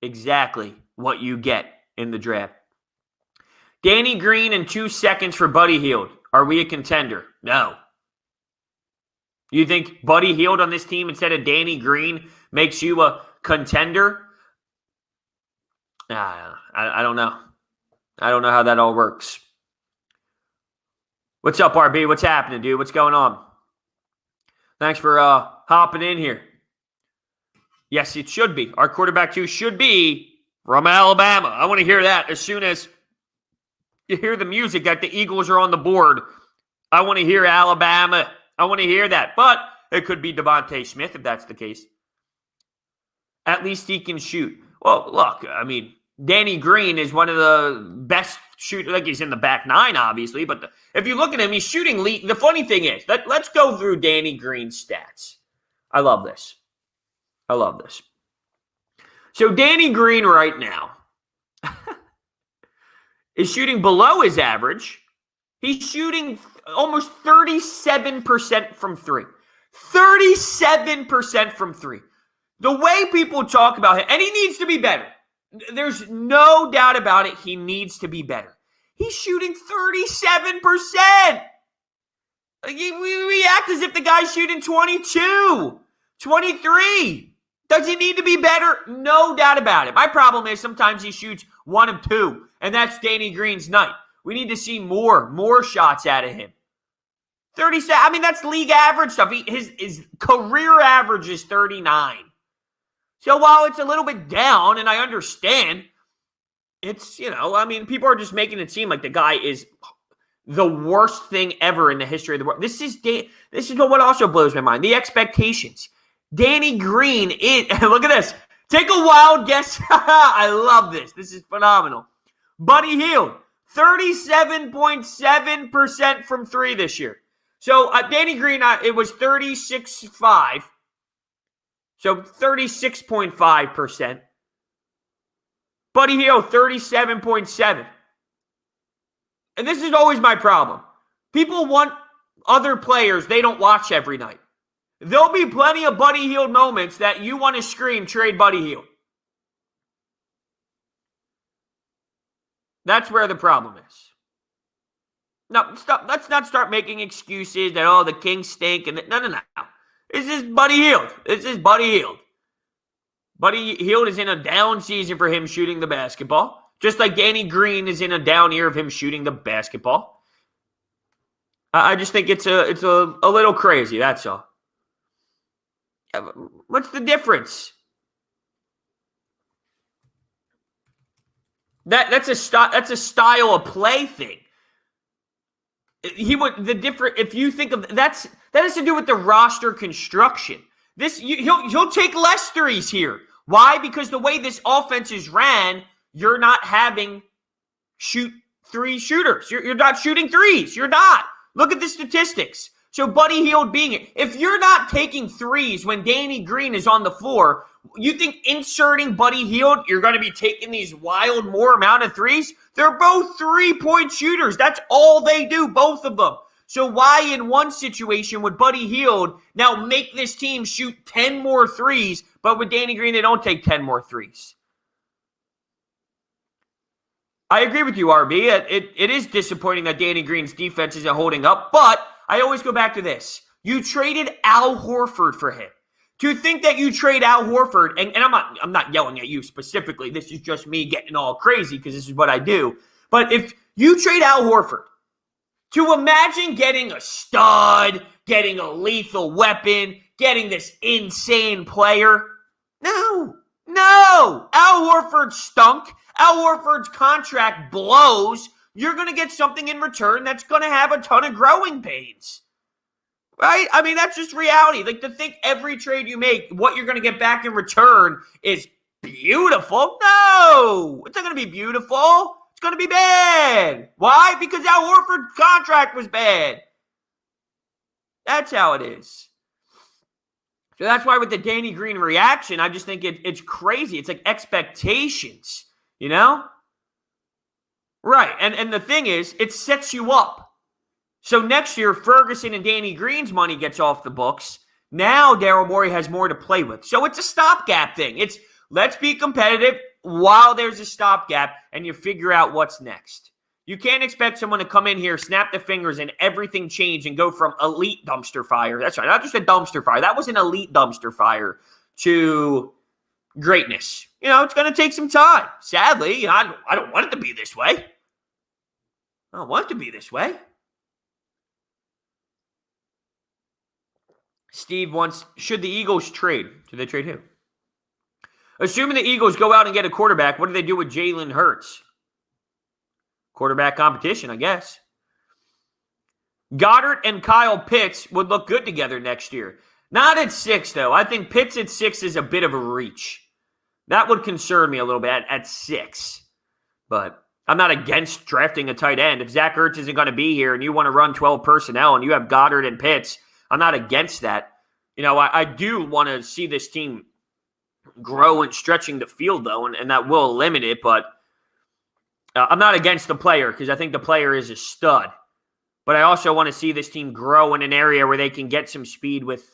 [SPEAKER 1] exactly what you get in the draft. Danny Green in 2 seconds for Buddy Hield. Are we a contender? No. You think Buddy Hield on this team instead of Danny Green makes you a contender? I don't know. I don't know how that all works. What's up, RB? What's happening, dude? What's going on? Thanks for hopping in here. Yes, it should be. Our quarterback 2 should be from Alabama. I want to hear that as soon as you hear the music that the Eagles are on the board. I want to hear Alabama. I want to hear that. But it could be Devontae Smith if that's the case. At least he can shoot. Well, look, I mean, Danny Green is one of the best shooters. Like, he's in the back 9, obviously. But if you look at him, he's shooting lead. The funny thing is, let's go through Danny Green's stats. I love this. So Danny Green right now is shooting below his average. He's shooting almost 37% from 3. 37% from 3. The way people talk about him, and he needs to be better. There's no doubt about it. He needs to be better. He's shooting 37%. We act as if the guy's shooting 22, 23. Does he need to be better? No doubt about it. My problem is sometimes he shoots 1 of 2, and that's Danny Green's night. We need to see more shots out of him. 37. I mean, that's league average stuff. His career average is 39. So while it's a little bit down, and I understand, it's, people are just making it seem like the guy is the worst thing ever in the history of the world. This is what also blows my mind. The expectations. Danny Green is, look at this. Take a wild guess. I love this. This is phenomenal. Buddy Hield, 37.7% from 3 this year. So Danny Green, it was 36.5. So 36.5%. Buddy Hield, 37.7. And this is always my problem. People want other players they don't watch every night. There'll be plenty of Buddy Hield moments that you want to scream, trade Buddy Hield. That's where the problem is. No, stop. Let's not start making excuses that, the Kings stink. No. This is Buddy Hield. Buddy Hield is in a down season for him shooting the basketball. Just like Danny Green is in a down year of him shooting the basketball. I just think it's a little crazy, that's all. What's the difference? That's a style of play thing. If you think of that has to do with the roster construction. He'll take less threes here. Why? Because the way this offense is ran, you're not having three shooters. You're not shooting threes. You're not. Look at the statistics. So Buddy Hield being it. If you're not taking threes when Danny Green is on the floor, you think inserting Buddy Hield, you're going to be taking these wild more amount of threes? They're both 3-point shooters. That's all they do, both of them. So why in one situation would Buddy Hield now make this team shoot 10 more threes, but with Danny Green, they don't take 10 more threes? I agree with you, RB. It is disappointing that Danny Green's defense isn't holding up, but I always go back to this. You traded Al Horford for him. To think that you trade Al Horford, and I'm not yelling at you specifically. This is just me getting all crazy because this is what I do. But if you trade Al Horford, to imagine getting a stud, getting a lethal weapon, getting this insane player, no. Al Horford stunk. Al Horford's contract blows. You're going to get something in return that's going to have a ton of growing pains. Right? I mean, that's just reality. Like, to think every trade you make, what you're going to get back in return is beautiful. No! It's not going to be beautiful. It's going to be bad. Why? Because Al Horford's contract was bad. That's how it is. So that's why with the Danny Green reaction, I just think it's crazy. It's like expectations, you know? Right. And the thing is, it sets you up. So next year, Ferguson and Danny Green's money gets off the books. Now Daryl Morey has more to play with. So it's a stopgap thing. It's let's be competitive while there's a stopgap and you figure out what's next. You can't expect someone to come in here, snap the fingers, and everything change and go from elite dumpster fire. That's right, not just a dumpster fire. That was an elite dumpster fire to greatness. It's going to take some time. Sadly, I don't want it to be this way. I don't want it to be this way. Steve wants, should the Eagles trade? Should they trade who? Assuming the Eagles go out and get a quarterback, what do they do with Jalen Hurts? Quarterback competition, I guess. Goddard and Kyle Pitts would look good together next year. Not at 6, though. I think Pitts at 6 is a bit of a reach. That would concern me a little bit at 6. But I'm not against drafting a tight end. If Zach Ertz isn't going to be here and you want to run 12 personnel and you have Goddard and Pitts, I'm not against that. I do want to see this team grow and stretching the field, though, and that will limit it. But I'm not against the player because I think the player is a stud. But I also want to see this team grow in an area where they can get some speed with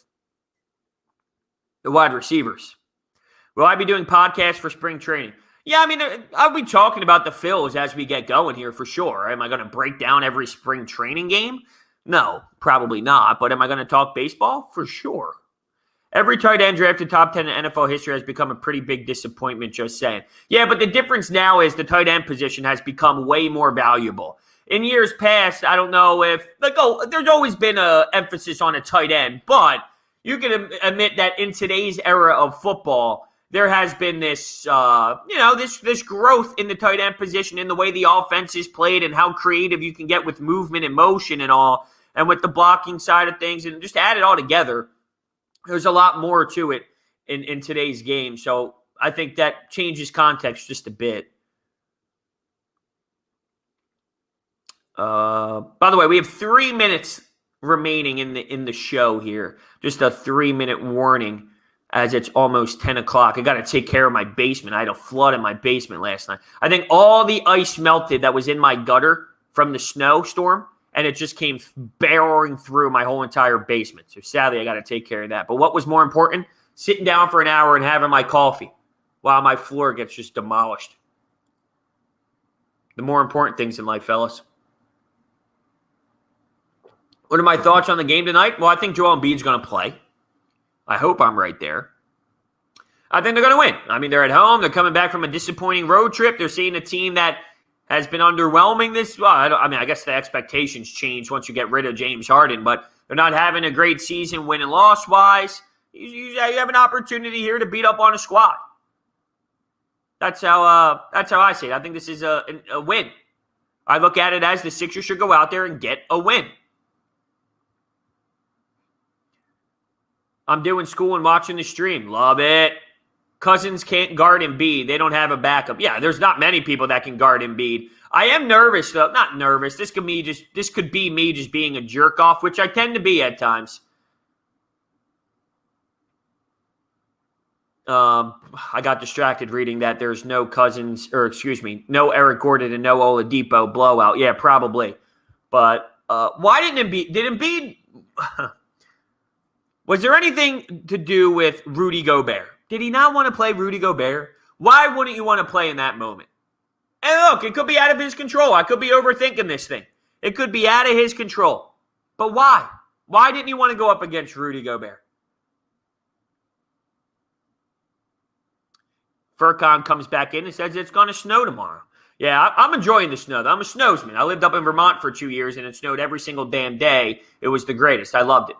[SPEAKER 1] the wide receivers. Will I be doing podcasts for spring training? Yeah, I'll be talking about the Phils as we get going here for sure. Am I going to break down every spring training game? No, probably not. But am I going to talk baseball? For sure. Every tight end drafted top 10 in NFL history has become a pretty big disappointment, just saying. Yeah, but the difference now is the tight end position has become way more valuable. In years past, I don't know if, there's always been an emphasis on a tight end, but you can admit that in today's era of football, there has been this, this growth in the tight end position, in the way the offense is played and how creative you can get with movement and motion and all, and with the blocking side of things, and just add it all together. There's a lot more to it in today's game. So I think that changes context just a bit. By the way, we have 3 minutes remaining in the show here. Just a 3-minute warning as it's almost 10 o'clock. I got to take care of my basement. I had a flood in my basement last night. I think all the ice melted that was in my gutter from the snowstorm, and it just came barreling through my whole entire basement. So sadly, I got to take care of that. But what was more important? Sitting down for an hour and having my coffee while my floor gets just demolished. The more important things in life, fellas. What are my thoughts on the game tonight? Well, I think Joel Embiid's going to play. I hope I'm right there. I think they're going to win. I mean, they're at home. They're coming back from a disappointing road trip. They're seeing a team that has been underwhelming this. Well, I guess the expectations change once you get rid of James Harden, but they're not having a great season win and loss wise. You have an opportunity here to beat up on a squad. That's how I see it. I think this is a win. I look at it as the Sixers should go out there and get a win. I'm doing school and watching the stream. Love it. Cousins can't guard Embiid. They don't have a backup. Yeah, there's not many people that can guard Embiid. I am nervous, though. Not nervous. This could be me just being a jerk off, which I tend to be at times. I got distracted reading that there's no Cousins, no Eric Gordon and no Oladipo blowout. Yeah, probably. But why did Embiid was there anything to do with Rudy Gobert? Did he not want to play Rudy Gobert? Why wouldn't you want to play in that moment? And look, it could be out of his control. I could be overthinking this thing. It could be out of his control. But why? Why didn't you want to go up against Rudy Gobert? Furcon comes back in and says it's going to snow tomorrow. Yeah, I'm enjoying the snow. I'm a snowsman. I lived up in Vermont for 2 years, and it snowed every single damn day. It was the greatest. I loved it.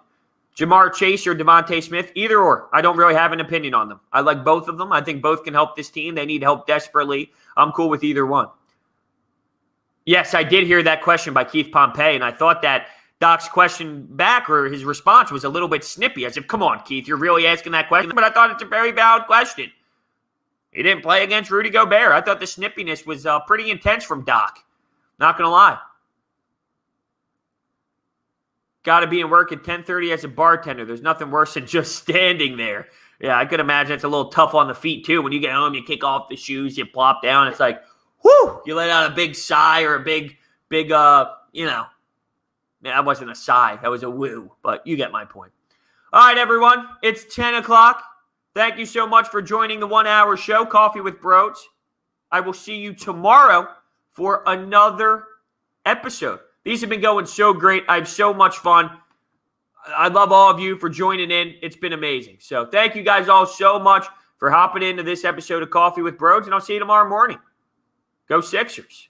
[SPEAKER 1] Jamar Chase or Devontae Smith, either or. I don't really have an opinion on them. I like both of them. I think both can help this team. They need help desperately. I'm cool with either one. Yes, I did hear that question by Keith Pompey, and I thought that Doc's question back, or his response, was a little bit snippy, as if, come on, Keith, you're really asking that question? But I thought it's a very valid question. He didn't play against Rudy Gobert. I thought the snippiness was pretty intense from Doc. Not going to lie. Got to be in work at 10:30 as a bartender. There's nothing worse than just standing there. Yeah, I could imagine it's a little tough on the feet, too. When you get home, you kick off the shoes, you plop down. It's like, whoo! You let out a big sigh or a big, that wasn't a sigh. That was a woo. But you get my point. All right, everyone. It's 10 o'clock. Thank you so much for joining the 1 hour show, Coffee with Brodes. I will see you tomorrow for another episode. These have been going so great. I have so much fun. I love all of you for joining in. It's been amazing. So thank you guys all so much for hopping into this episode of Coffee with Brodes, and I'll see you tomorrow morning. Go Sixers.